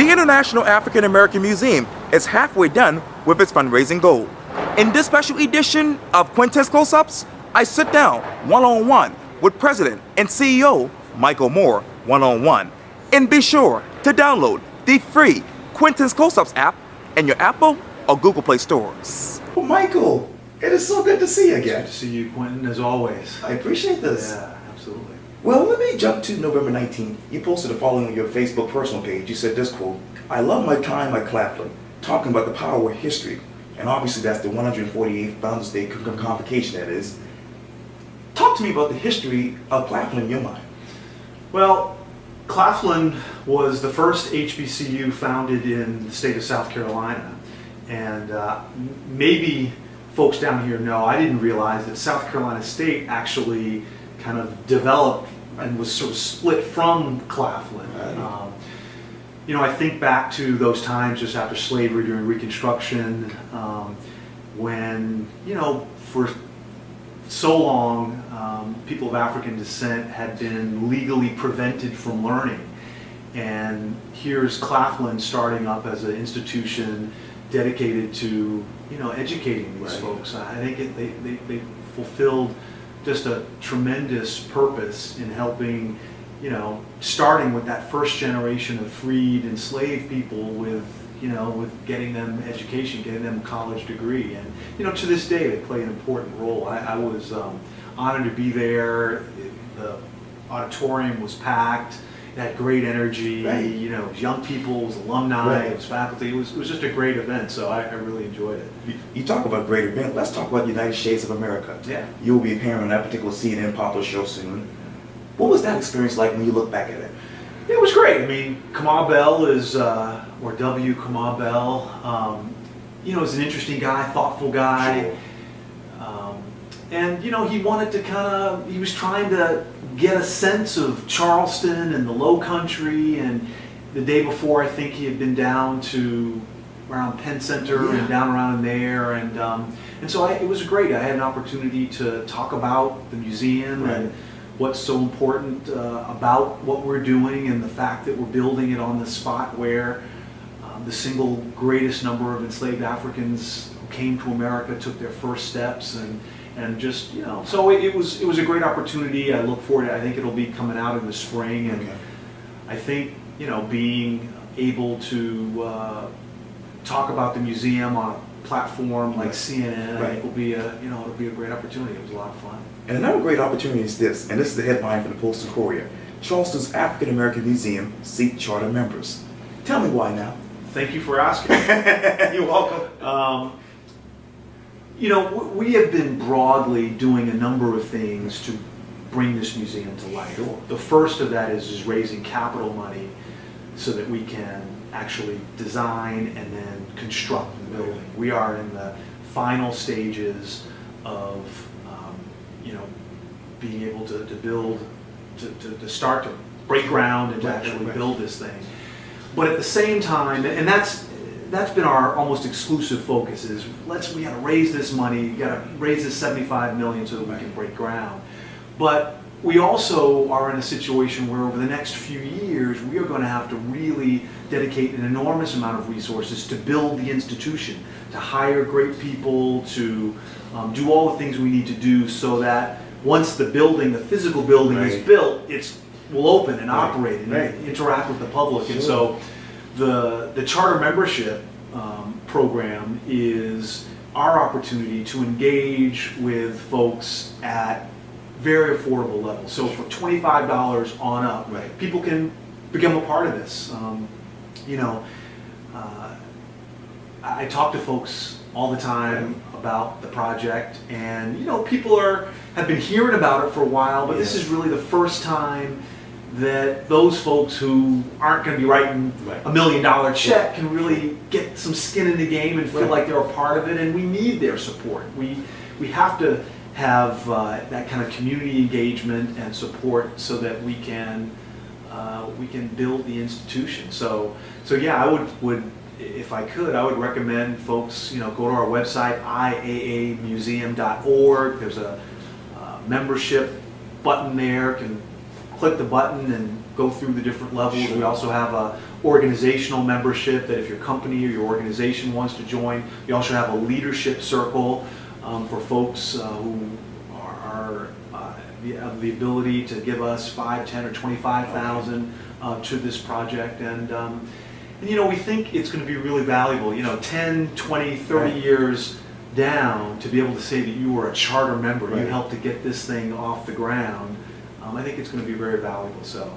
The International African American Museum is halfway done with its fundraising goal. In this special edition of Quintin's Close-Ups, I sit down one-on-one with President and CEO Michael Moore one-on-one. And be sure to download the free Quintin's Close-Ups app in your Apple or Google Play stores. Well, Michael, it is so good to see you again. Good to see you, Quintin, as always. I appreciate this. Yeah, absolutely. Well, let me jump to November 19th. You posted the following on your Facebook personal page. You said this quote, "I love my time at Claflin, talking about the power of history." And obviously that's the 148th Founders Day convocation, that is. Talk to me about the history of Claflin in your mind. Well, Claflin was the first HBCU founded in the state of South Carolina. And maybe folks down here know, I didn't realize that South Carolina State actually kind of developed and was sort of split from Claflin. You know, I think back to those times just after slavery during Reconstruction, when, you know, for so long, people of African descent had been legally prevented from learning. And here's Claflin starting up as an institution dedicated to, you know, educating these folks. I think they fulfilled just a tremendous purpose in helping, you know, starting with that first generation of freed, enslaved people with, you know, with getting them education, getting them a college degree. And, you know, to this day, they play an important role. I was honored to be there. The auditorium was packed. It had great energy. Right. You know, it was young people, it was alumni, Right. it was faculty. It was just a great event, so I really enjoyed it. You talk about great event. Let's talk about United Shades of America. Yeah. You'll be appearing on that particular CNN popular show soon. What was that experience like when you look back at it? It was great. I mean, Kamal Bell is, or W. Kamal Bell, you know, is an interesting guy, thoughtful guy. Sure. And, you know, he wanted to he was trying to get a sense of Charleston and the Low Country. And the day before, I think he had been down to around Penn Center and down around in there. And so it was great. I had an opportunity to talk about the museum and what's so important about what we're doing, and the fact that we're building it on the spot where the single greatest number of enslaved Africans who came to America took their first steps, and just, you know, so it was a great opportunity. I look forward to it. I think it'll be coming out in the spring, and I think, you know, being able to talk about the museum on a platform like CNN, I think will be it'll be a great opportunity. It was a lot of fun. And another great opportunity is this, and this is the headline from the Post and Courier. Charleston's African American Museum seek charter members. Tell me why now. Thank you for asking. You're welcome. You know, we have been broadly doing a number of things to bring this museum to life. Sure. The first of that is raising capital money so that we can actually design and then construct the building. We are in the final stages of you know, being able to build, to start to break ground and to actually build this thing. But at the same time, and that's been our almost exclusive focus, is we got to raise this money, got to raise this $75 million so that we can break ground. But we also are in a situation where over the next few years, we are going to have to really dedicate an enormous amount of resources to build the institution, to hire great people, to do all the things we need to do so that once the building, the physical building is built, will open and operate and interact with the public. And so the charter membership program is our opportunity to engage with folks at very affordable levels. So for $25 on up, people can become a part of this. You know, I talk to folks all the time about the project, and you know, people have been hearing about it for a while, but this is really the first time that those folks who aren't going to be writing $1 million check can really get some skin in the game and feel like they're a part of it, and we need their support. We have to have that kind of community engagement and support so that we can build the institution. So yeah, I would if I could, I would recommend folks, you know, go to our website, iaamuseum.org. There's a membership button there. Can click the button and go through the different levels. We also have a organizational membership, that if your company or your organization wants to join. We also have a leadership circle for folks who have the ability to give us 5, 10, or 25,000 to this project. And you know, we think it's going to be really valuable, you know, 10, 20, 30 years down, to be able to say that you were a charter member, you helped to get this thing off the ground. I think it's going to be very valuable, so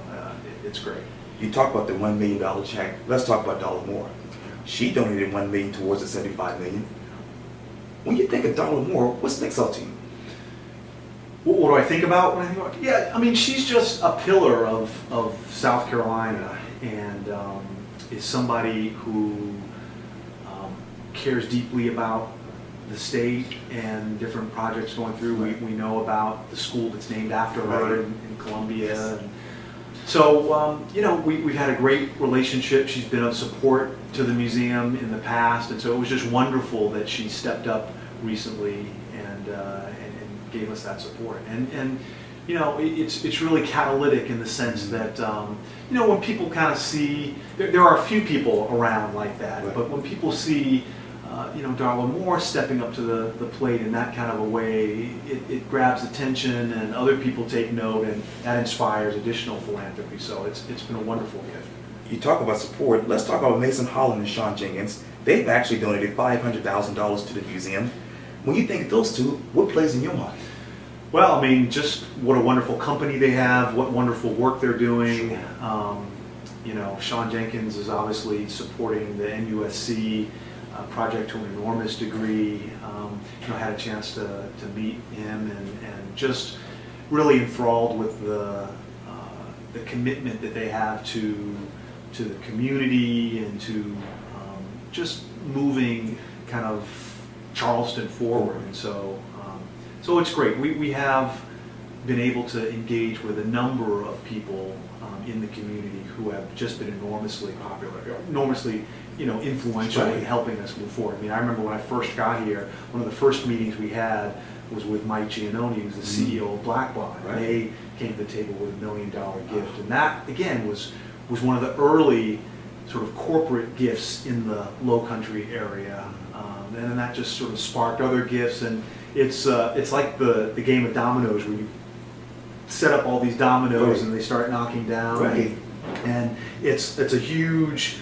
it's great. You talk about the $1 million check. Let's talk about Dollar Moore. She donated $1 million towards the $75 million. When you think of Dollar Moore, what sticks out to you? What do I think about when I think about? Yeah, I mean, she's just a pillar of South Carolina, and is somebody who cares deeply about the state and different projects going through. We know about the school that's named after her in Columbia. Yes. And so, you know, we've had a great relationship. She's been of support to the museum in the past, and so it was just wonderful that she stepped up recently and gave us that support. And you know, it's really catalytic in the sense that, you know, when people kind of see, there are a few people around like that, but when people see, you know, Darla Moore stepping up to the plate in that kind of a way, it grabs attention, and other people take note, and that inspires additional philanthropy. So it's been a wonderful gift. You talk about support. Let's talk about Mason Holland and Sean Jenkins. They've actually donated $500,000 to the museum. When you think of those two, what plays in your mind? Well, I mean, just what a wonderful company they have, what wonderful work they're doing. You know, Sean Jenkins is obviously supporting the NUSC project to an enormous degree. You know, had a chance to meet him, and just really enthralled with the commitment that they have to the community, and to just moving kind of Charleston forward. And so so it's great. We have been able to engage with a number of people in the community who have just been enormously popular, enormously, you know, influential in helping us move forward. I mean, I remember when I first got here, one of the first meetings we had was with Mike Giannone, who's the CEO of Blackbaud. And they came to the table with $1 million gift, and that again was one of the early sort of corporate gifts in the Low Country area, and then that just sort of sparked other gifts. And it's like the game of dominoes, where you set up all these dominoes and they start knocking down, and it's a huge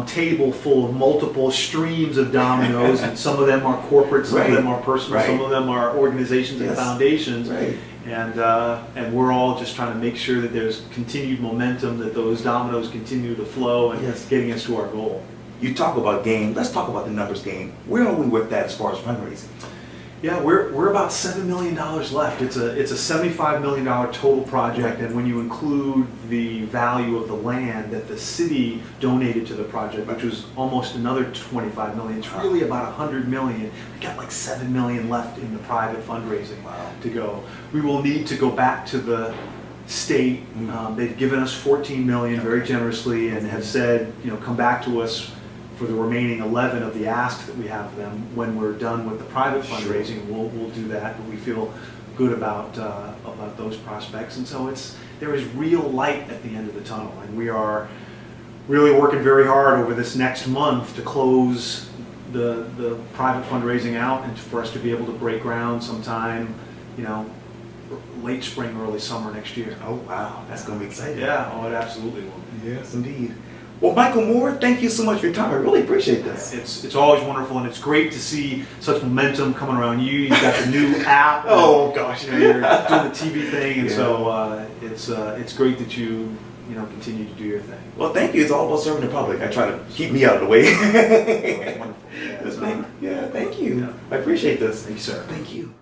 table full of multiple streams of dominoes, and some of them are corporate, some of them are personal, some of them are organizations and foundations, and we're all just trying to make sure that there's continued momentum, that those dominoes continue to flow, and getting us to our goal. You talk about game. Let's talk about the numbers game. Where are we with that as far as fundraising? Yeah, we're about $7 million left. It's a $75 million total project, and when you include the value of the land that the city donated to the project, which was almost another $25 million, it's really about $100 million. We got like $7 million left in the private fundraising to go. We will need to go back to the state. They've given us $14 million very generously, and have said, you know, come back to us for the remaining 11 of the asks that we have of them when we're done with the private fundraising. We'll do that, but we feel good about those prospects. And so there is real light at the end of the tunnel, and we are really working very hard over this next month to close the private fundraising out, and for us to be able to break ground sometime, you know, late spring, early summer next year. Oh wow, that's going to be exciting. Yeah, oh, it absolutely will. Yes, indeed. Well, Michael Moore, thank you so much for your time. I really appreciate this. It's always wonderful, and it's great to see such momentum coming around you. You've got the new app. Oh gosh, you know, you're doing the TV thing, and so it's great that you continue to do your thing. Well, thank you. It's all about serving the public. I try to keep me out of the way. It's wonderful. Thank you. I appreciate this. Thank you, sir. Thank you.